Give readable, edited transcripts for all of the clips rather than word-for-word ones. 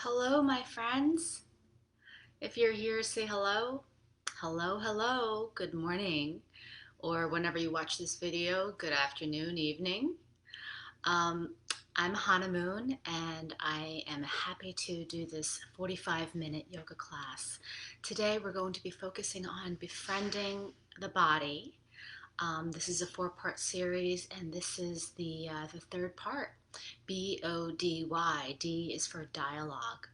Hello, my friends. If you're here, say hello. Hello, hello. Good morning. Or whenever you watch this video, good afternoon, evening. Um, I'm Hana Moon, and I am happy to do this 45-minute yoga class. Today, we're going to be focusing on befriending the body. This is a four-part series, and this is the third part. BODY. D is for dialogue.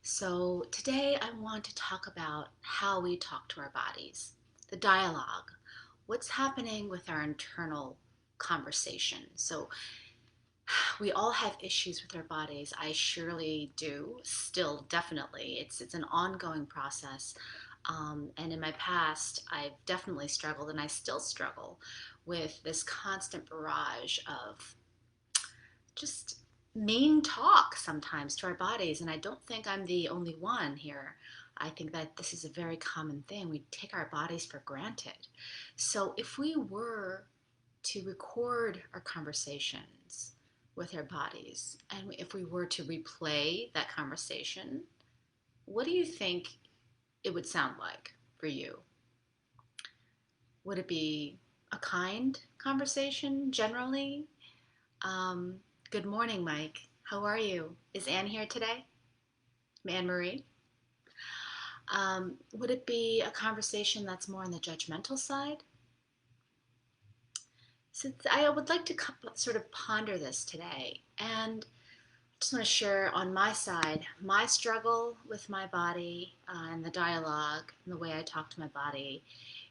So today I want to talk about how we talk to our bodies, the dialogue, what's happening with our internal conversation. So we all have issues with our bodies. I surely do, still, definitely. It's an ongoing process. And in my past, I've definitely struggled, and I still struggle with this constant barrage of just mean talk sometimes to our bodies. And I don't think I'm the only one here. I think that this is a very common thing. We take our bodies for granted. So if we were to record our conversations with our bodies, and if we were to replay that conversation, what do you think it would sound like for you? Would it be a kind conversation generally? Um, Good morning, Mike. How are you? Is Anne here today? Anne Marie? Would it be a conversation that's more on the judgmental side? So I would like to sort of ponder this today, and I just want to share on my side my struggle with my body and the dialogue and the way I talk to my body.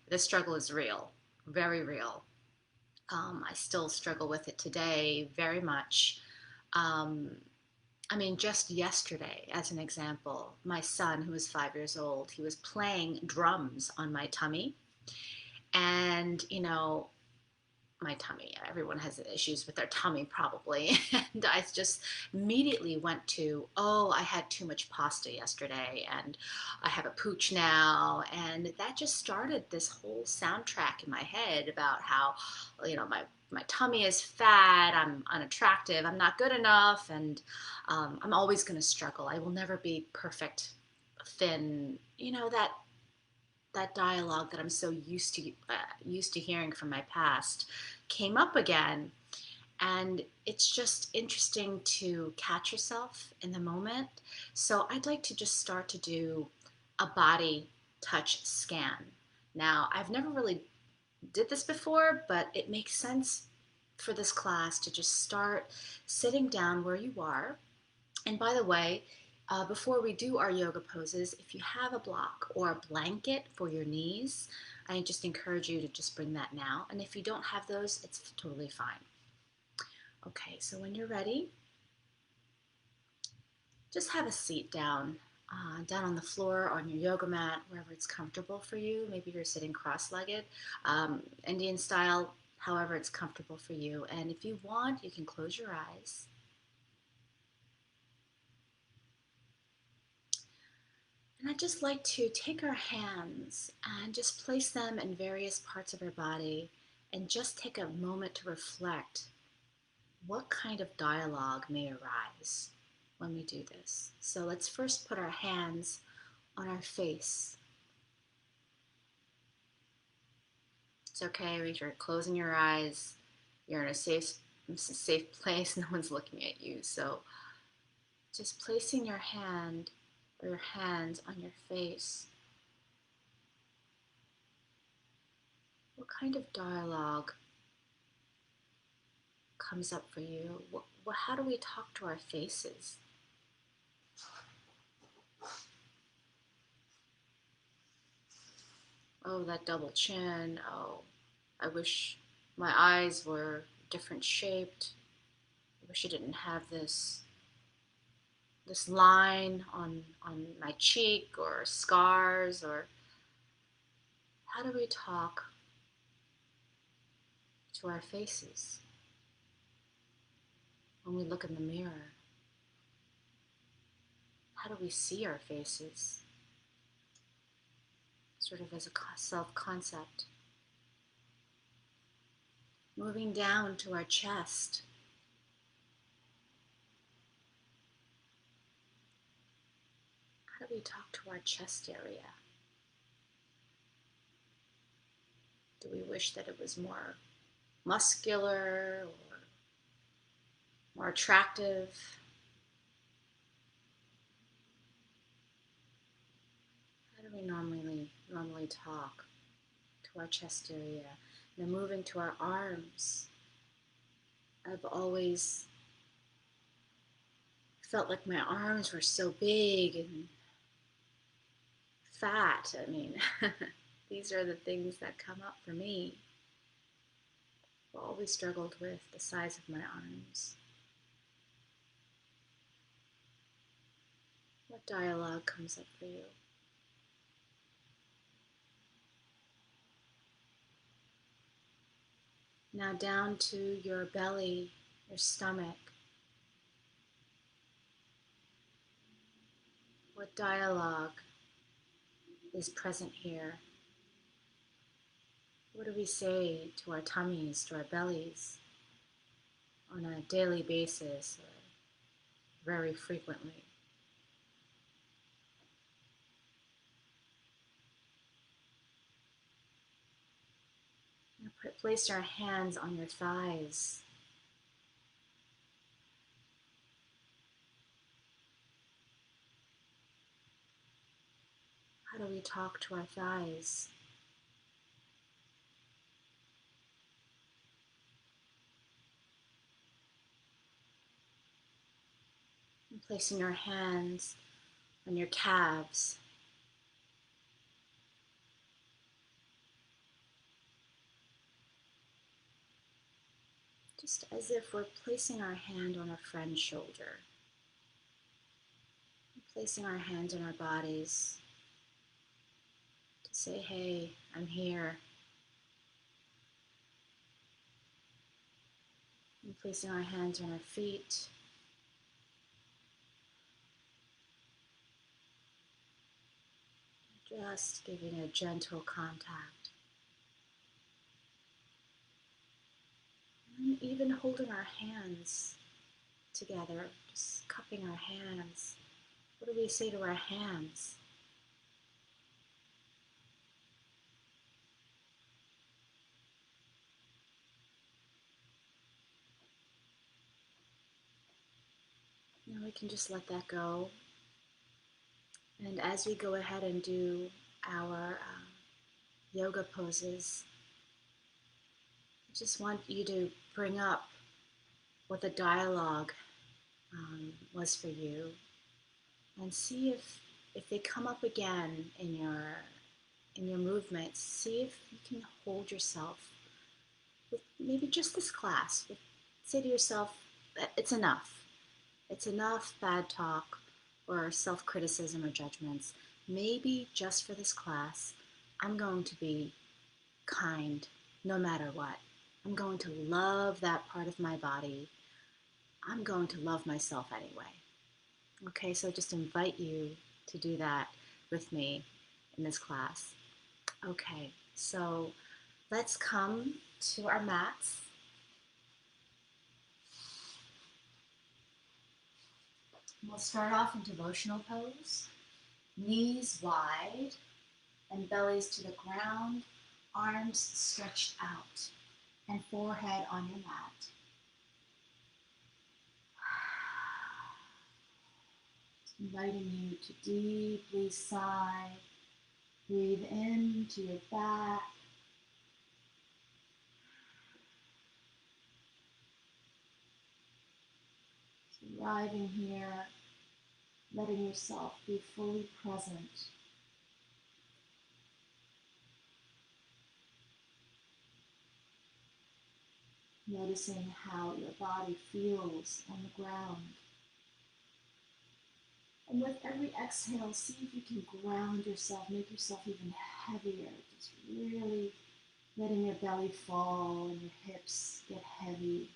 The struggle is real, very real. I still struggle with it today very much. Um, I mean, just yesterday, as an example, my son, who was 5 years old, he was playing drums on my tummy. And, my tummy, everyone has issues with their tummy probably. And I just immediately went to, oh, I had too much pasta yesterday and I have a pooch now. And that just started this whole soundtrack in my head about how, my tummy is fat, I'm unattractive, I'm not good enough, and I'm always going to struggle. I will never be perfect, thin, that dialogue that I'm so used to hearing from my past came up again. And it's just interesting to catch yourself in the moment. So I'd like to just start to do a body touch scan. Now, I've never really did this before, but it makes sense for this class to just start sitting down where you are. And by the way, before we do our yoga poses, if you have a block or a blanket for your knees, I just encourage you to just bring that now. And if you don't have those, it's totally fine. Okay, so when you're ready, just have a seat down on the floor, on your yoga mat, wherever it's comfortable for you. Maybe you're sitting cross-legged, Indian style, however it's comfortable for you. And if you want, you can close your eyes. And I'd just like to take our hands and just place them in various parts of our body and just take a moment to reflect what kind of dialogue may arise when we do this. So let's first put our hands on our face. It's okay if you're closing your eyes, you're in a safe place, no one's looking at you. So just placing your hand or your hands on your face. What kind of dialogue comes up for you? How do we talk to our faces? Oh, that double chin. Oh, I wish my eyes were different shaped. I wish I didn't have this line on my cheek, or scars. Or how do we talk to our faces when we look in the mirror? How do we see our faces? Sort of as a self-concept. Moving down to our chest. we talk to our chest area? Do we wish that it was more muscular or more attractive? How do we normally talk to our chest area? Now moving to our arms. I've always felt like my arms were so big and fat. I mean, these are the things that come up for me. I've always struggled with the size of my arms. What dialogue comes up for you? Now down to your belly, your stomach. What dialogue is present here? What do we say to our tummies, to our bellies on a daily basis or very frequently? Now place your hands on your thighs. How do we talk to our thighs? And placing your hands on your calves. Just as if we're placing our hand on a friend's shoulder. Placing our hands on our bodies to say, hey, I'm here. And placing our hands on our feet. Just giving a gentle contact. And even holding our hands together, just cupping our hands. What do we say to our hands? Now we can just let that go. And as we go ahead and do our yoga poses, I just want you to bring up what the dialogue was for you, and see if they come up again in your movements. See if you can hold yourself with maybe just this class. Say to yourself, it's enough. It's enough bad talk or self-criticism or judgments. Maybe just for this class, I'm going to be kind no matter what. I'm going to love that part of my body. I'm going to love myself anyway. Okay, so just invite you to do that with me in this class. Okay, so let's come to our mats. We'll start off in devotional pose, knees wide and bellies to the ground, arms stretched out, and forehead on your mat. Inviting you to deeply sigh. Breathe into your back. So arriving here, letting yourself be fully present. Noticing how your body feels on the ground. And with every exhale, see if you can ground yourself, make yourself even heavier. Just really letting your belly fall and your hips get heavy.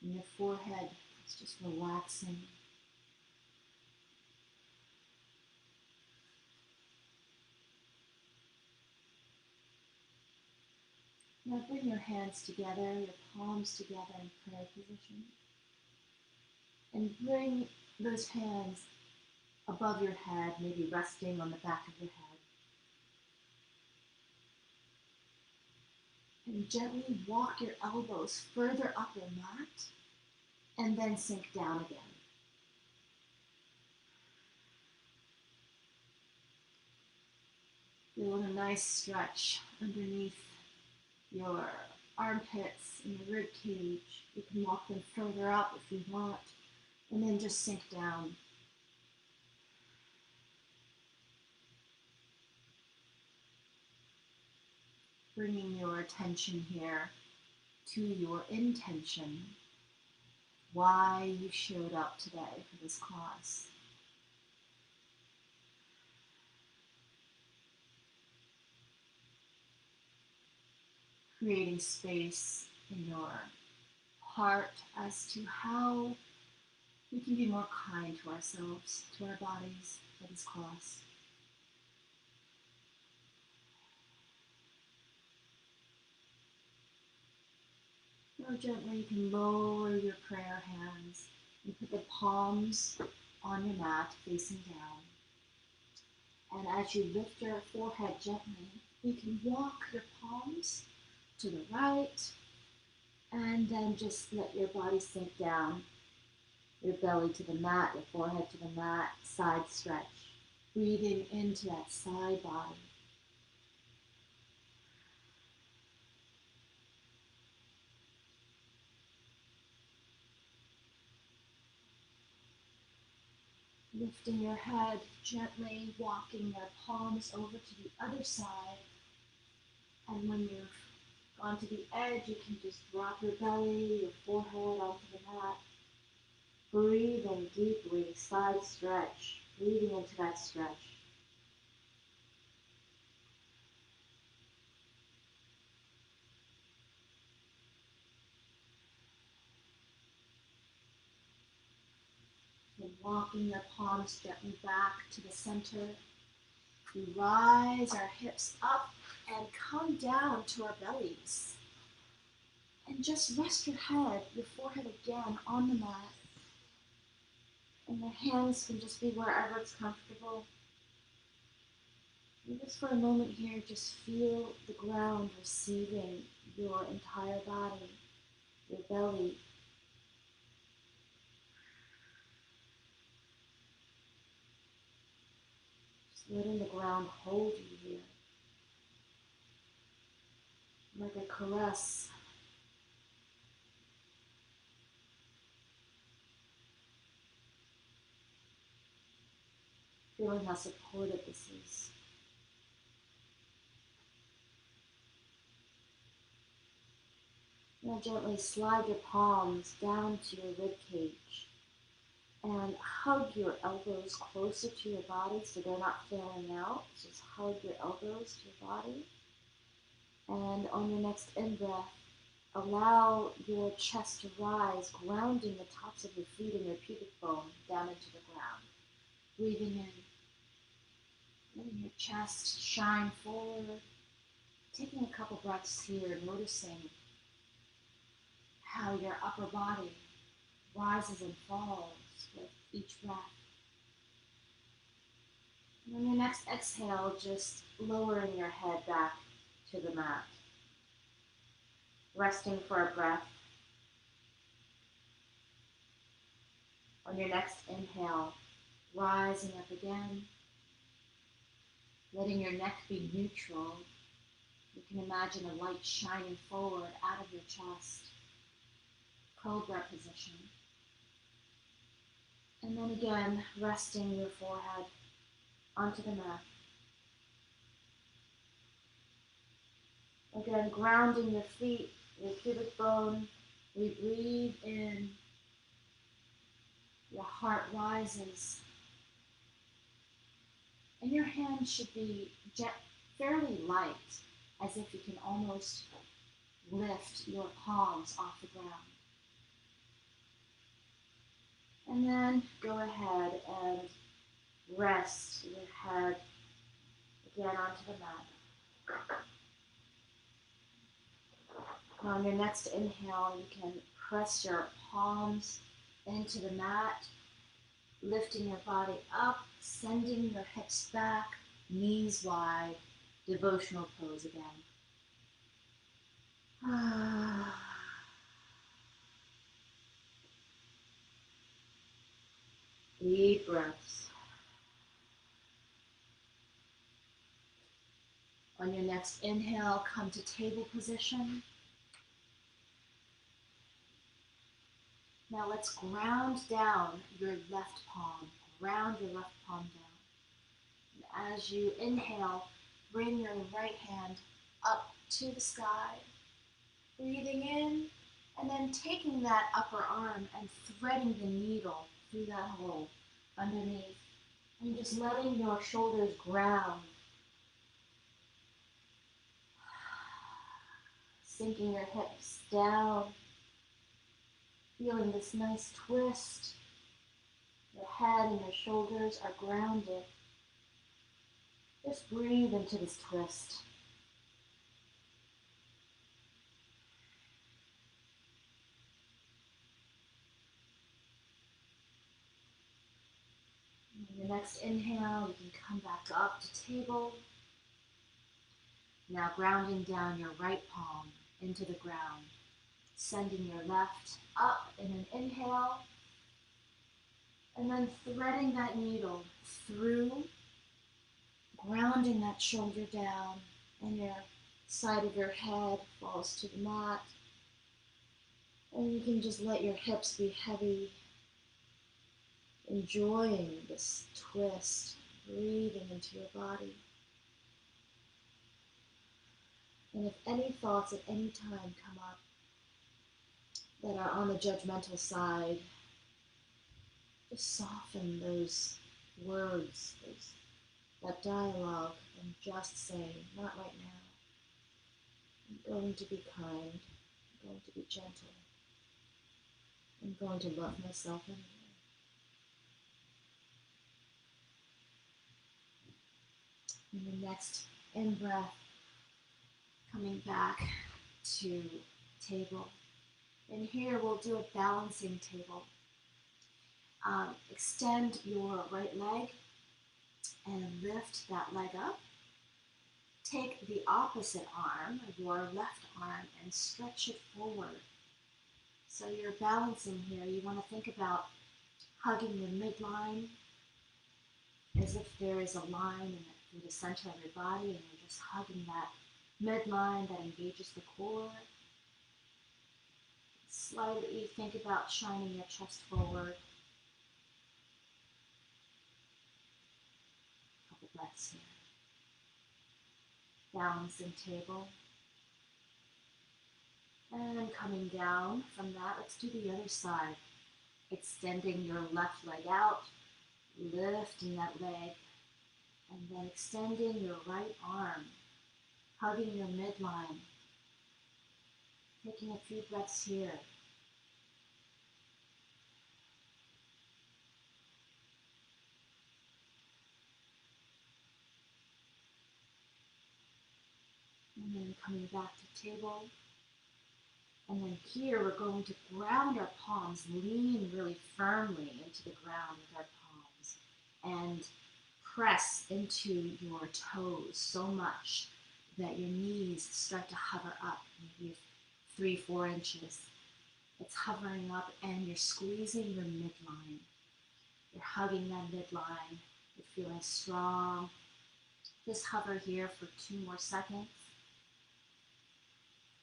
And your forehead is just relaxing. Now bring your hands together, your palms together in prayer position. And bring those hands above your head, maybe resting on the back of your head. And gently walk your elbows further up your mat and then sink down again. Feel a nice stretch underneath your armpits and your rib cage. You can walk them further up if you want, and then just sink down. Bringing your attention here to your intention, why you showed up today for this class. Creating space in your heart as to how we can be more kind to ourselves, to our bodies for this class. Now gently you can lower your prayer hands and put the palms on your mat facing down. And as you lift your forehead gently, you can walk your palms to the right and then just let your body sink down. Your belly to the mat, your forehead to the mat, side stretch. Breathing into that side body. Lifting your head, gently walking your palms over to the other side. And when you've gone to the edge, you can just drop your belly, your forehead onto the mat. Breathing deeply, side stretch. Breathing into that stretch. And walking your palms gently back to the center. We rise our hips up and come down to our bellies. And just rest your head, your forehead again on the mat. And your hands can just be wherever it's comfortable. And just for a moment here, just feel the ground receiving your entire body, your belly. Just letting the ground hold you here. Like a caress. Feeling how supportive this is. Now gently slide your palms down to your rib cage and hug your elbows closer to your body so they're not flailing out. Just hug your elbows to your body. And on your next in-breath, allow your chest to rise, grounding the tops of your feet and your pubic bone down into the ground. Breathing in, letting your chest shine forward. Taking a couple breaths here, noticing how your upper body rises and falls with each breath. And on your next exhale, just lowering your head back to the mat. Resting for a breath. On your next inhale, rising up again, letting your neck be neutral. You can imagine a light shining forward out of your chest. Cobra position. And then again, resting your forehead onto the mat. Again, grounding your feet, your pubic bone. We breathe in. Your heart rises. And your hands should be fairly light, as if you can almost lift your palms off the ground. And then go ahead and rest your head again onto the mat. On your next inhale, you can press your palms into the mat, Lifting your body up, sending your hips back, knees wide, devotional pose again. Deep breaths. On your next inhale, come to table position. Now let's ground down your left palm. Ground your left palm down. And as you inhale, bring your right hand up to the sky. Breathing in, and then taking that upper arm and threading the needle through that hole underneath. And just letting your shoulders ground. Sinking your hips down. Feeling this nice twist. Your head and your shoulders are grounded. Just breathe into this twist. On your next inhale, you can come back up to table. Now grounding down your right palm into the ground. Sending your left up in an inhale. And then threading that needle through, grounding that shoulder down, and your side of your head falls to the mat. And you can just let your hips be heavy, enjoying this twist, breathing into your body. And if any thoughts at any time come up that are on the judgmental side, just soften those words, that dialogue, and just say, not right now. I'm going to be kind. I'm going to be gentle. I'm going to love myself anyway. And the next in-breath, coming back to table. And here we'll do a balancing table. Extend your right leg and lift that leg up. Take the opposite arm, your left arm, and stretch it forward. So you're balancing here. You want to think about hugging your midline as if there is a line through the center of your body, and you're just hugging that midline that engages the core. Slightly think about shining your chest forward. Couple breaths here. Balancing table. And coming down from that, let's do the other side. Extending your left leg out, lifting that leg, and then extending your right arm, hugging your midline. Taking a few breaths here. And then coming back to table. And then here we're going to ground our palms, lean really firmly into the ground with our palms, and press into your toes so much that your knees start to hover up, maybe 3-4 inches. It's hovering up and you're squeezing your midline. You're hugging that midline. You're feeling strong. Just hover here for 2 more seconds.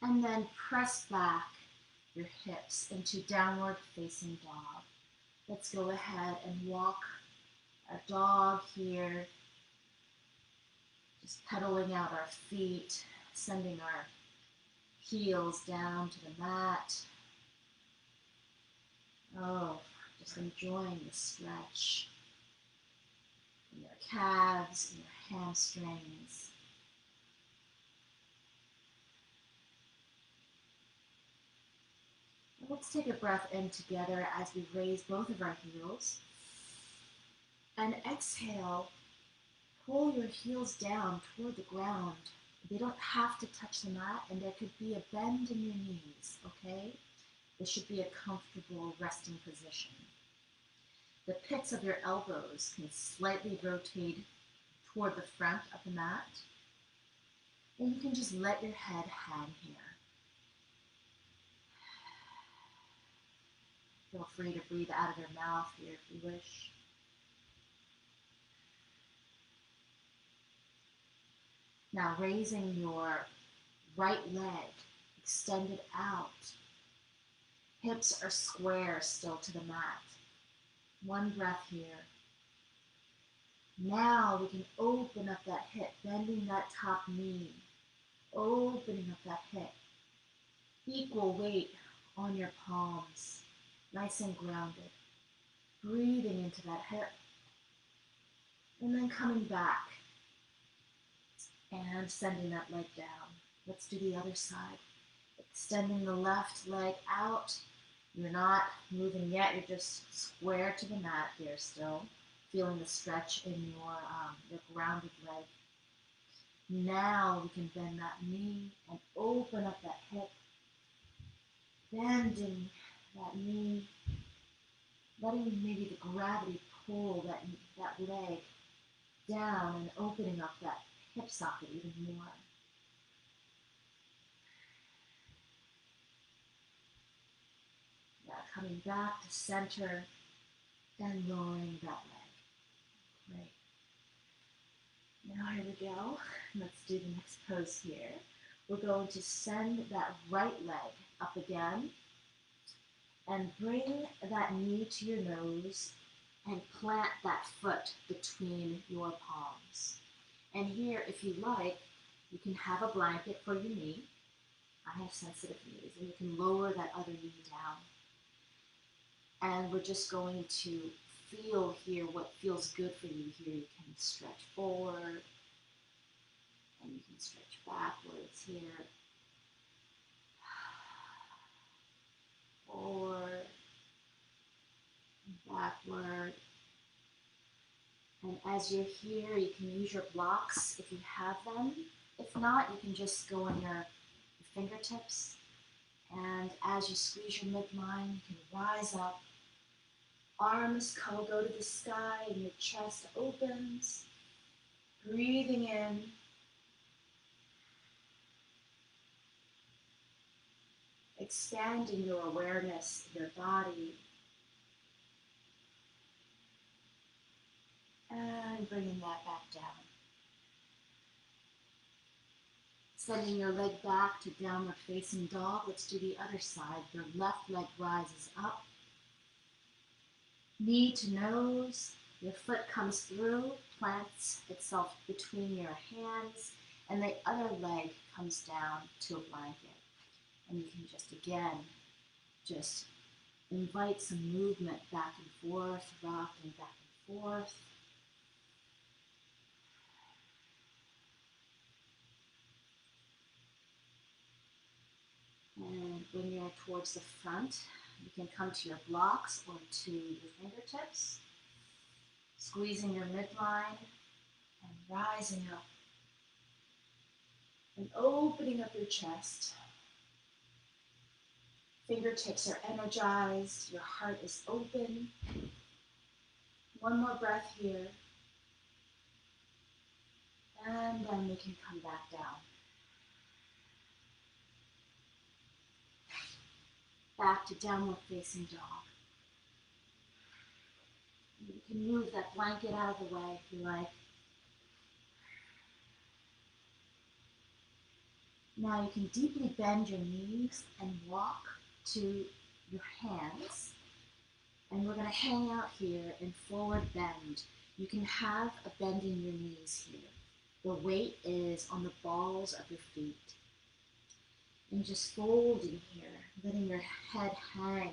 And then press back your hips into downward facing dog. Let's go ahead and walk our dog here. Just pedaling out our feet, sending our heels down to the mat. Oh, just enjoying the stretch in your calves and your hamstrings. Let's take a breath in together as we raise both of our heels. And exhale, pull your heels down toward the ground. They don't have to touch the mat, and there could be a bend in your knees, okay? This should be a comfortable resting position. The pits of your elbows can slightly rotate toward the front of the mat. And you can just let your head hang here. Feel free to breathe out of your mouth here if you wish. Now raising your right leg, extended out. Hips are square still to the mat. One breath here. Now we can open up that hip, bending that top knee, opening up that hip. Equal weight on your palms, nice and grounded. Breathing into that hip. And then coming back and sending that leg down. Let's do the other side. Extending the left leg out. You're not moving yet, you're just square to the mat here still. Feeling the stretch in your grounded leg. Now we can bend that knee and open up that hip. Bending that knee. Letting maybe the gravity pull that leg down and opening up that hip socket even more. Now coming back to center and lowering that leg. Great. Now here we go. Let's do the next pose here. We're going to send that right leg up again and bring that knee to your nose and plant that foot between your palms. And here, if you like, you can have a blanket for your knee. I have sensitive knees, and you can lower that other knee down. And we're just going to feel here what feels good for you here. You can stretch forward, and you can stretch backwards here. Forward, and backward. And as you're here, you can use your blocks if you have them. If not, you can just go on your fingertips. And as you squeeze your midline, you can rise up. Arms go to the sky and your chest opens. Breathing in. Expanding your awareness of your body. And bringing that back down. Sending your leg back to downward facing dog. Let's do the other side. Your left leg rises up. Knee to nose. Your foot comes through, plants itself between your hands, and the other leg comes down to a blanket. And you can just invite some movement back and forth, rocking back and forth. And when you're towards the front, you can come to your blocks or to your fingertips, squeezing your midline and rising up and opening up your chest. Fingertips are energized, your heart is open. One more breath here. And then we can come back down. Back to downward facing dog. You can move that blanket out of the way if you like. Now you can deeply bend your knees and walk to your hands. And we're going to hang out here in forward bend. You can have a bend in your knees here. The weight is on the balls of your feet. And just folding here, letting your head hang.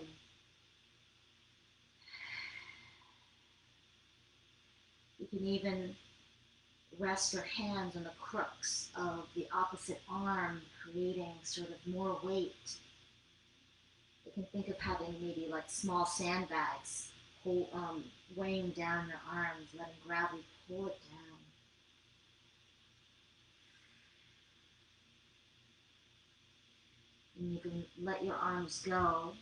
You can even rest your hands on the crooks of the opposite arm, creating sort of more weight. You can think of having maybe like small sandbags weighing down your arms, letting gravity pull it down. And you can let your arms go,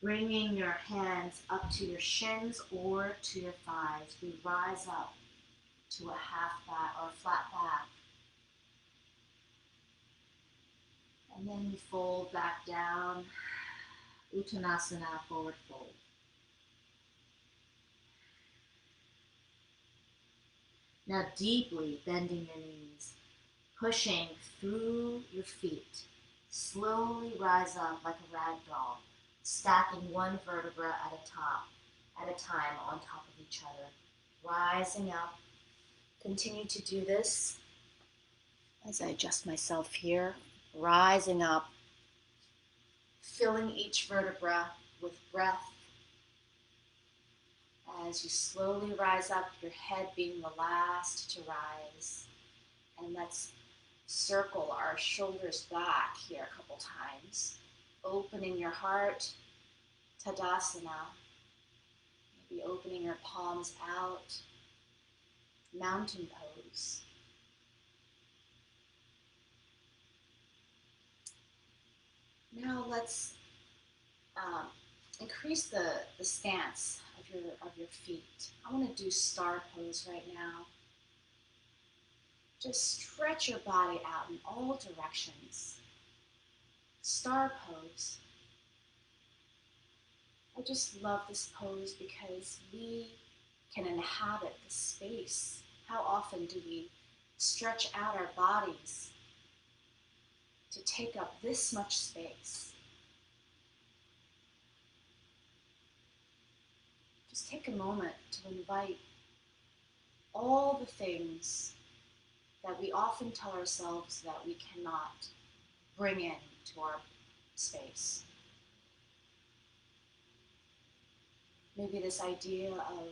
bringing your hands up to your shins or to your thighs. We rise up to a half back or a flat back. And then you fold back down, Uttanasana, forward fold. Now deeply bending your knees, pushing through your feet. Slowly rise up like a rag doll, stacking one vertebra at a time on top of each other. Rising up. Continue to do this as I adjust myself here. Rising up, filling each vertebra with breath. As you slowly rise up, your head being the last to rise. And let's circle our shoulders back here a couple times. Opening your heart, Tadasana. Maybe opening your palms out, mountain pose. Now let's increase the stance of your feet. I want to do star pose right now. Just stretch your body out in all directions. Star pose. I just love this pose because we can inhabit the space. How often do we stretch out our bodies to take up this much space? Just take a moment to invite all the things that we often tell ourselves that we cannot bring into our space. Maybe this idea of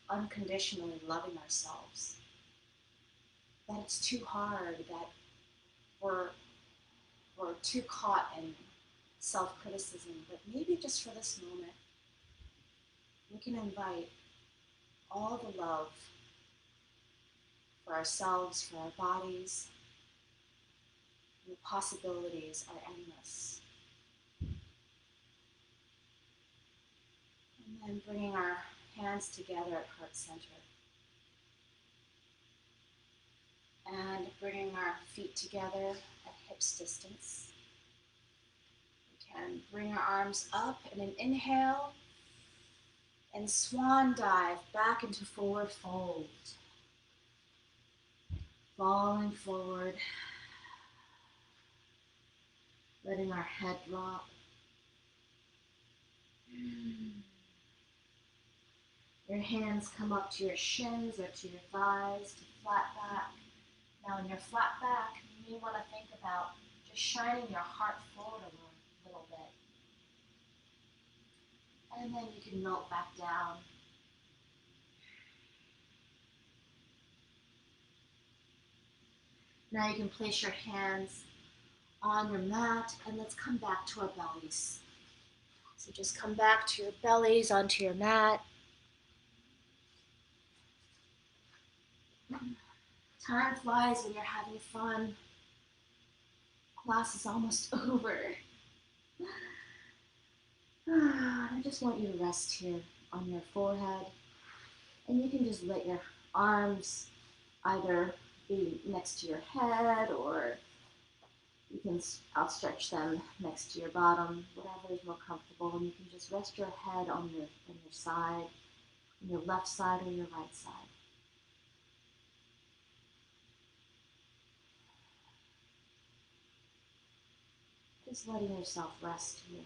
unconditionally loving ourselves, that it's too hard, that we're too caught in self-criticism, but maybe just for this moment, we can invite all the love for ourselves, for our bodies, and the possibilities are endless. And then bringing our hands together at heart center. And bringing our feet together at hips distance. We can bring our arms up in an inhale and swan dive back into forward fold. Falling forward, letting our head drop. Your hands come up to your shins or to your thighs to flat back. Now in your flat back, you may want to think about just shining your heart forward a little bit. And then you can melt back down. Now you can place your hands on your mat and let's come back to our bellies. So just come back to your bellies, onto your mat. Time flies when you're having fun. Class is almost over. I just want you to rest here on your forehead. And you can just let your arms either be next to your head or you can outstretch them next to your bottom, whatever is more comfortable. And you can just rest your head on your side, on your left side or your right side. Just letting yourself rest here.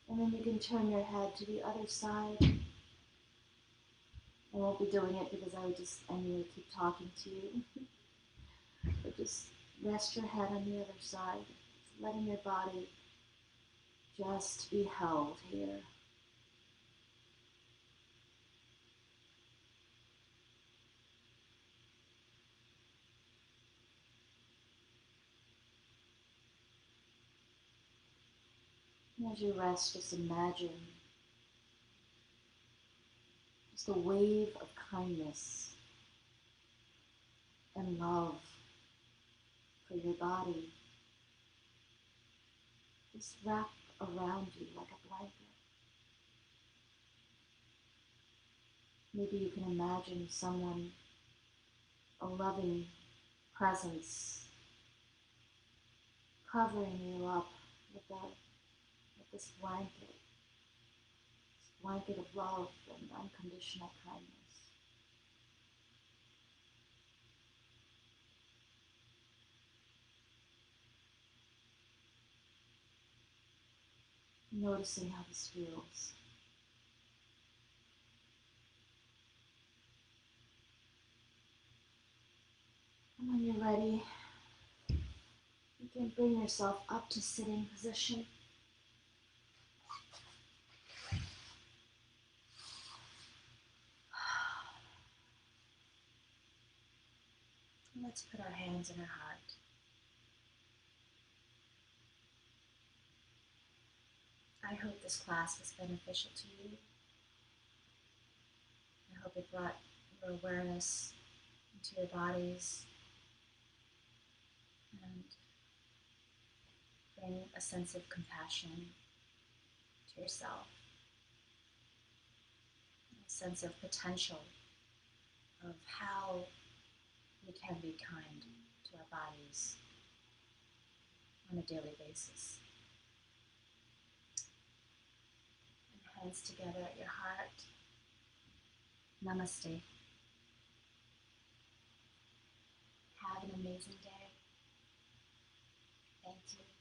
And then you can turn your head to the other side. I won't be doing it because I would just anyway keep talking to you. But just rest your head on the other side, just letting your body just be held here. And as you rest, just imagine Just a wave of kindness and love for your body. Just wrap around you like a blanket. Maybe you can imagine someone, a loving presence, covering you up with this blanket of love and unconditional kindness. Noticing how this feels. And when you're ready, you can bring yourself up to sitting position. And let's put our hands in our heart. I hope this class was beneficial to you. I hope it brought your awareness into your bodies and bring a sense of compassion to yourself, a sense of potential of how we can be kind to our bodies on a daily basis. And hands together at your heart. Namaste. Have an amazing day. Thank you.